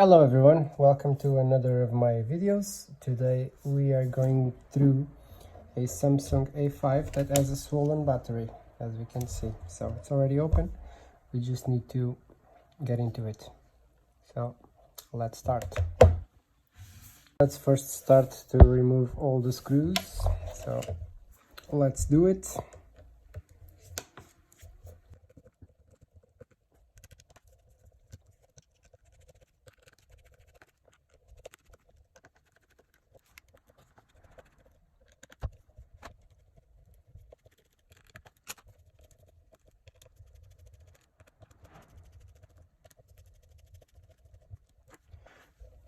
Hello everyone, welcome to another of my videos. Today we are going through a Samsung A5 that has a swollen battery, as we can see. So it's already open, we just need to get into it. So let's start. Let's first start to remove all the screws. So let's do it.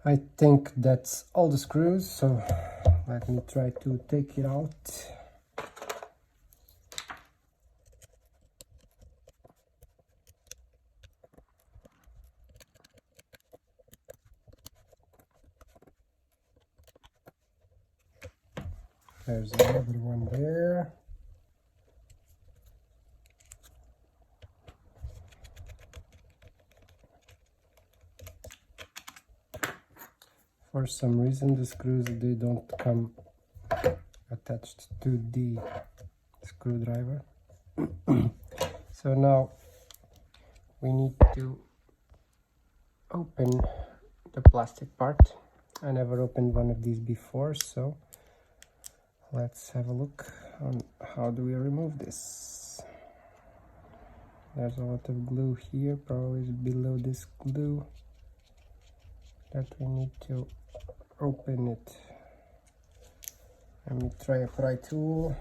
I think that's all the screws, so let me try to take it out. There's another one there. For some reason the screws, they don't come attached to the screwdriver. So now we need to open the plastic part. I never opened one of these before, so let's have a look on how do we remove this. There's a lot of glue here, probably below this glue, that we need to open it. Let me try a pry tool.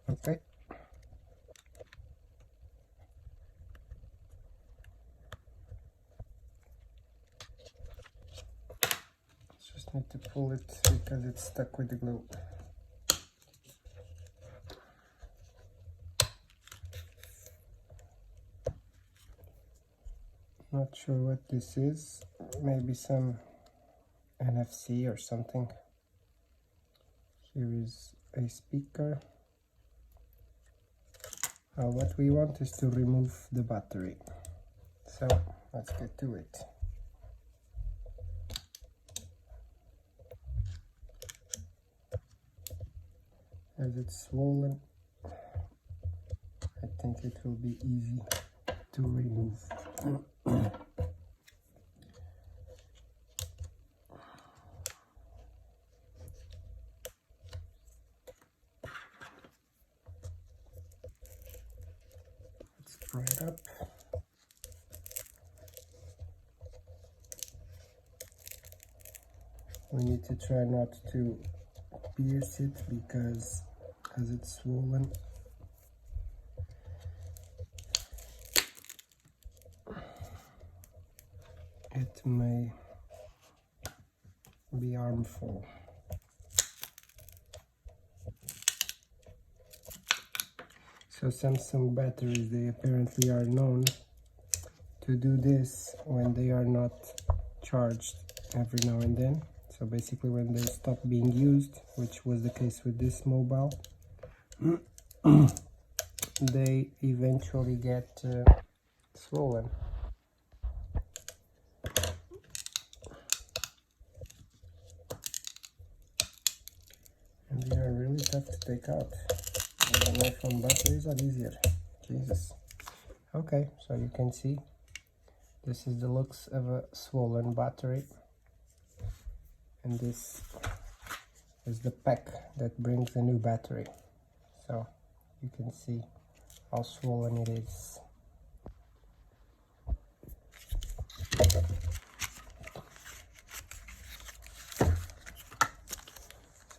Okay. Just need to pull it because it's stuck with the glue. Not sure what this is. Maybe some NFC or something. Here is a speaker. What we want is to remove the battery. So let's get to it. As it's swollen, I think it will be easy to remove. Let's pry it up. We need to try not to pierce it because as it's swollen, it may be harmful. So Samsung batteries, they apparently are known to do this when they are not charged every now and then. So basically when they stop being used, which was the case with this mobile, they eventually get swollen. And they are really tough to take out. And the iPhone batteries are easier. Jesus. Okay, so you can see this is the looks of a swollen battery. And this is the pack that brings the new battery. So you can see how swollen it is.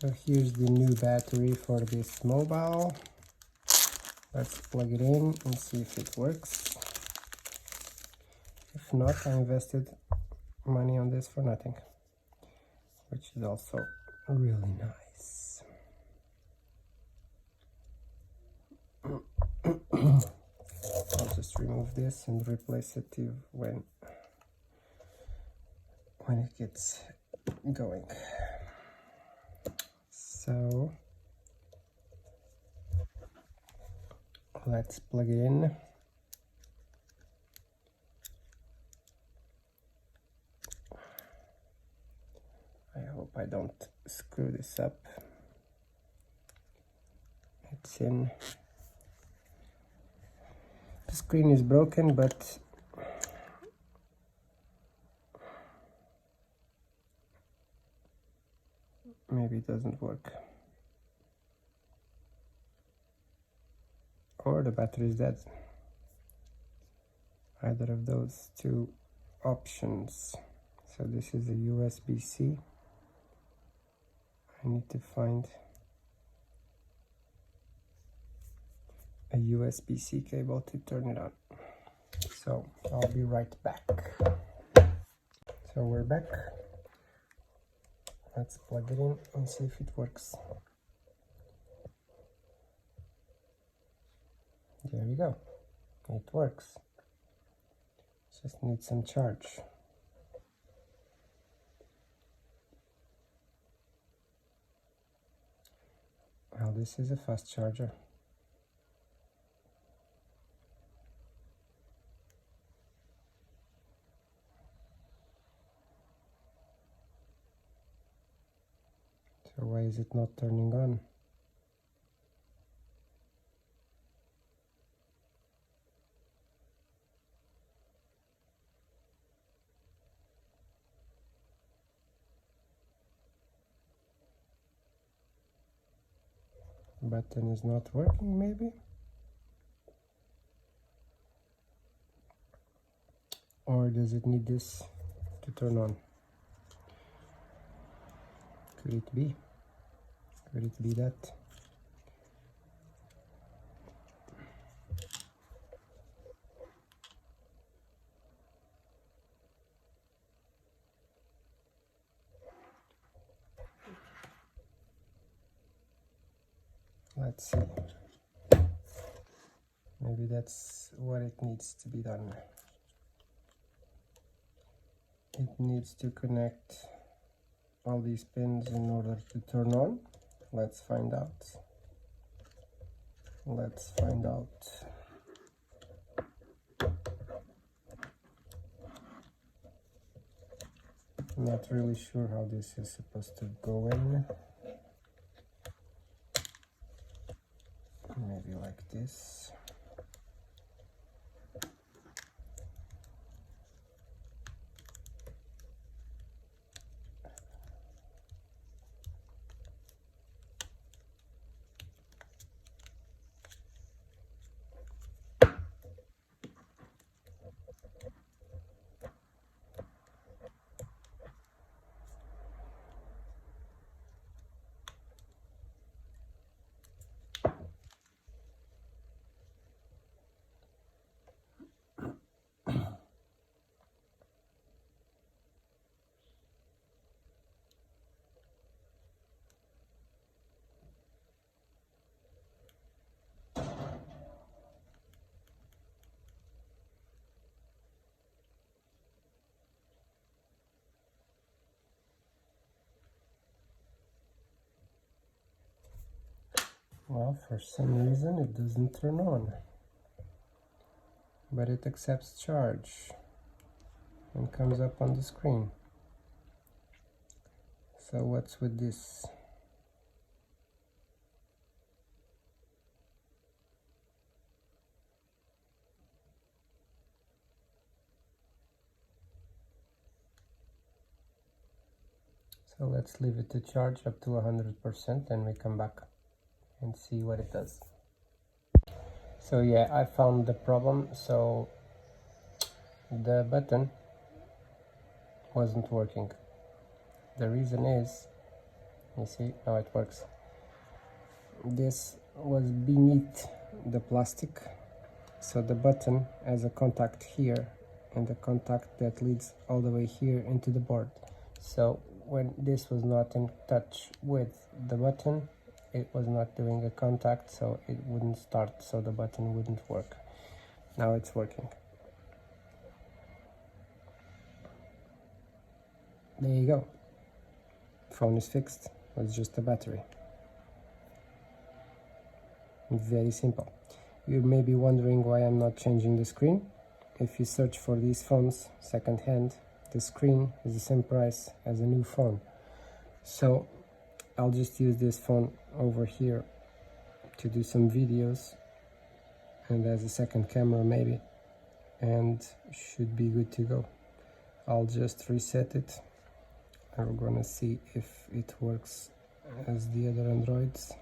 So here's the new battery for this mobile. Let's plug it in and see if it works. If not, I invested money on this for nothing, which is also really nice. I'll just remove this and replace it when it gets going. So let's plug it in. I hope I don't screw this up. It's in. The screen is broken, but maybe it doesn't work. Or the battery is dead. Either of those two options. So this is a USB-C. I need to find a USB-C cable to turn it on. So I'll be right back. So we're back. Let's plug it in and see if it works. There we go. It works. Just need some charge. Well, this is a fast charger. So why is it not turning on? Button is not working, maybe? Or does it need this to turn on? Could it be? Could it be that? Let's see. Maybe that's what it needs to be done. It needs to connect all these pins in order to turn on. Let's find out. Let's find out. Not really sure how this is supposed to go in. Maybe like this. Well, for some reason it doesn't turn on, but it accepts charge and comes up on the screen. So what's with this? So let's leave it to charge up to 100% and we come back and see what it does. So yeah, I found the problem. So the button wasn't working. The reason is, you see, now it works. This was beneath the plastic, so the button has a contact here and a contact that leads all the way here into the board. So when this was not in touch with the button, it was not doing a contact, so it wouldn't start, so the button wouldn't work. Now it's working. There you go. Phone is fixed. It's just a battery. Very simple. You may be wondering why I'm not changing the screen. If you search for these phones second-hand, the screen is the same price as a new phone. So I'll just use this phone over here to do some videos and as a second camera maybe, and should be good to go. I'll just reset it and we're gonna see if it works as the other Androids.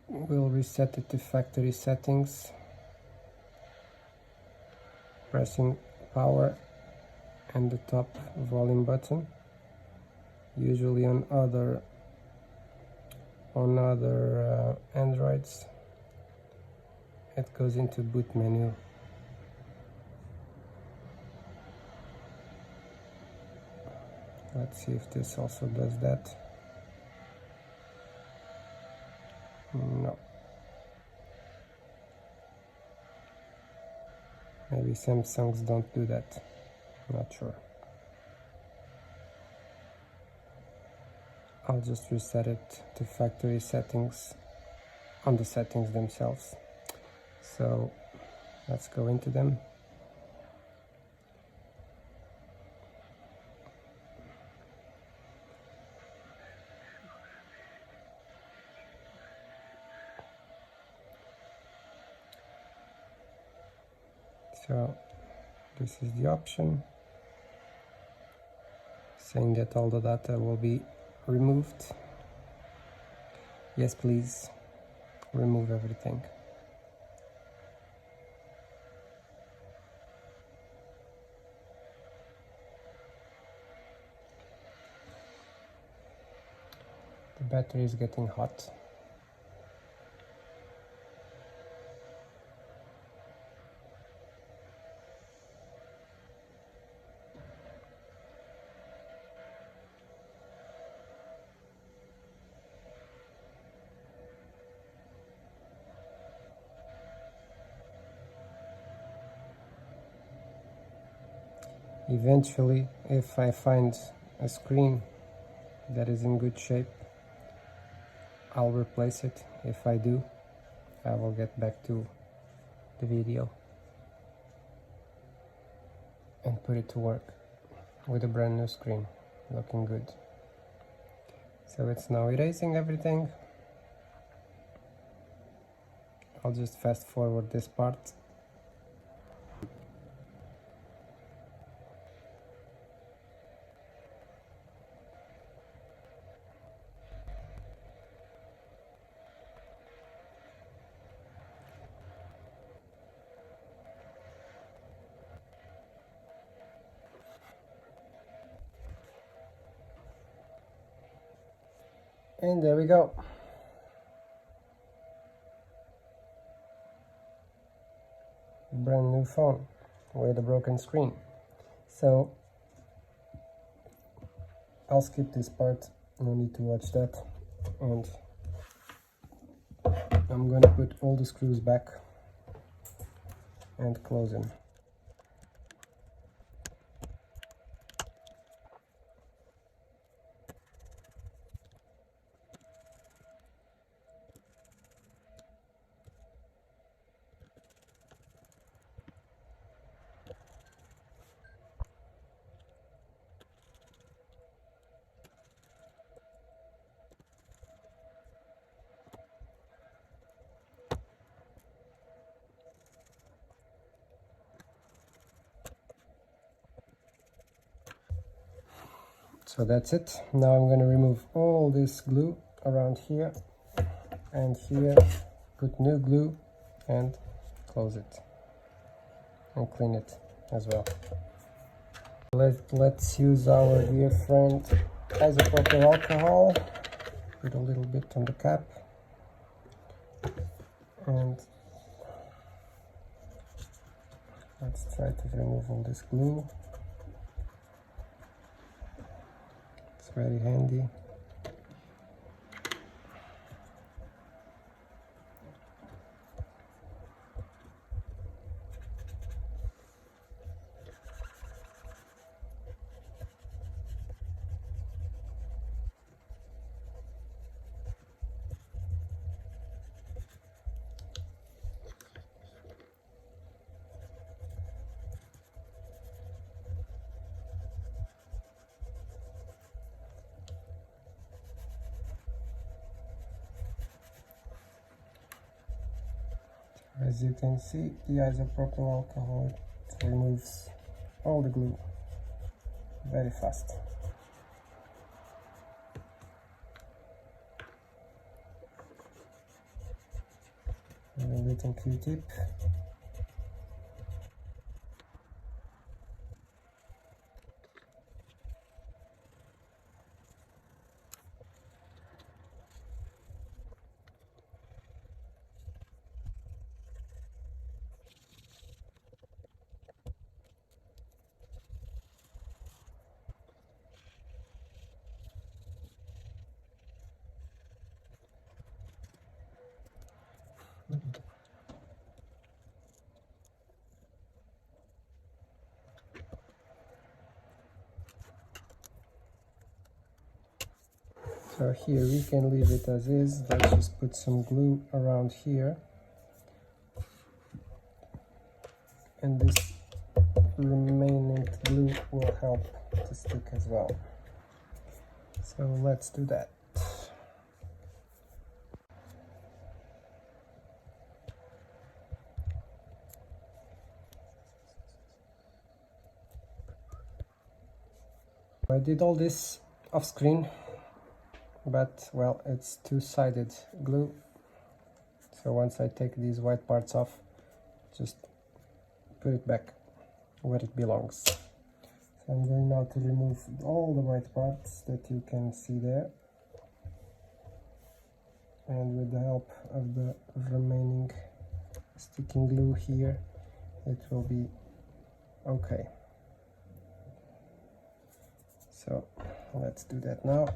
We'll reset it to factory settings, pressing power and the top volume button. Usually on other Androids it goes into boot menu. Let's see if this also does that. No. Maybe Samsungs don't do that. Not sure. I'll just reset it to factory settings on the settings themselves. So let's go into them. So this is the option saying that all the data will be removed. Yes, please remove everything. The battery is getting hot. Eventually, if I find a screen that is in good shape, I'll replace it. If I do, I will get back to the video and put it to work with a brand new screen, looking good. So it's now erasing everything. I'll just fast forward this part. And there we go. Brand new phone with a broken screen. So I'll skip this part, no need to watch that, and I'm gonna put all the screws back and close them. So that's it. Now I'm going to remove all this glue around here and here, put new glue and close it and clean it as well. Let's use our dear friend isopropyl alcohol. Put a little bit on the cap and let's try to remove all this glue. It's very handy. As you can see, the isopropyl alcohol removes all the glue very fast. A little Q-tip. So here we can leave it as is. Let's just put some glue around here, and this remaining glue will help to stick as well. So let's do that. I did all this off screen, but well, it's two-sided glue, so once I take these white parts off, just put it back where it belongs. So I'm going now to remove all the white parts that you can see there, and with the help of the remaining sticking glue here, it will be okay. So let's do that now.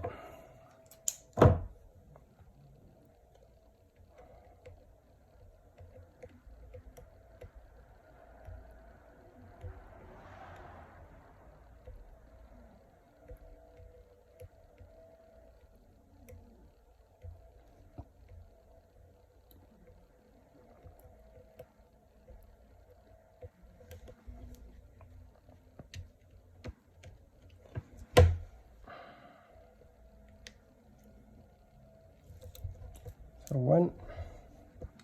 So one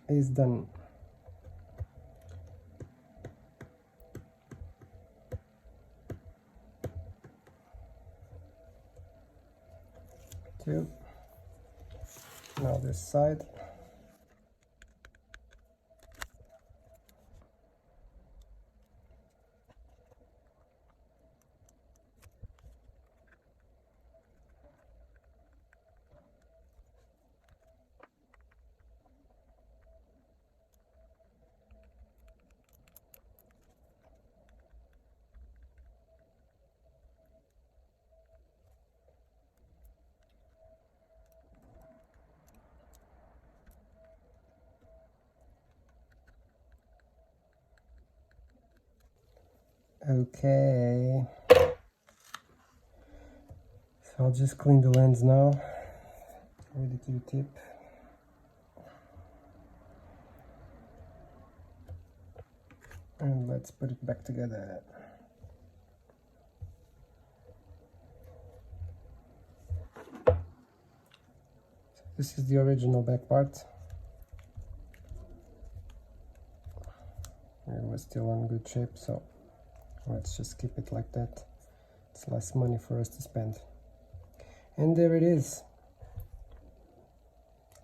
is done. Two. Now this side. Okay, so I'll just clean the lens now with the Q-tip. And let's put it back together. So this is the original back part. It was still in good shape, so let's just keep it like that. It's less money for us to spend. And there it is.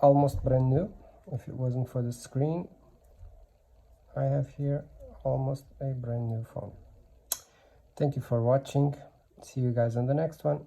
Almost brand new. If it wasn't for the screen, I have here almost a brand new phone. Thank you for watching. See you guys on the next one.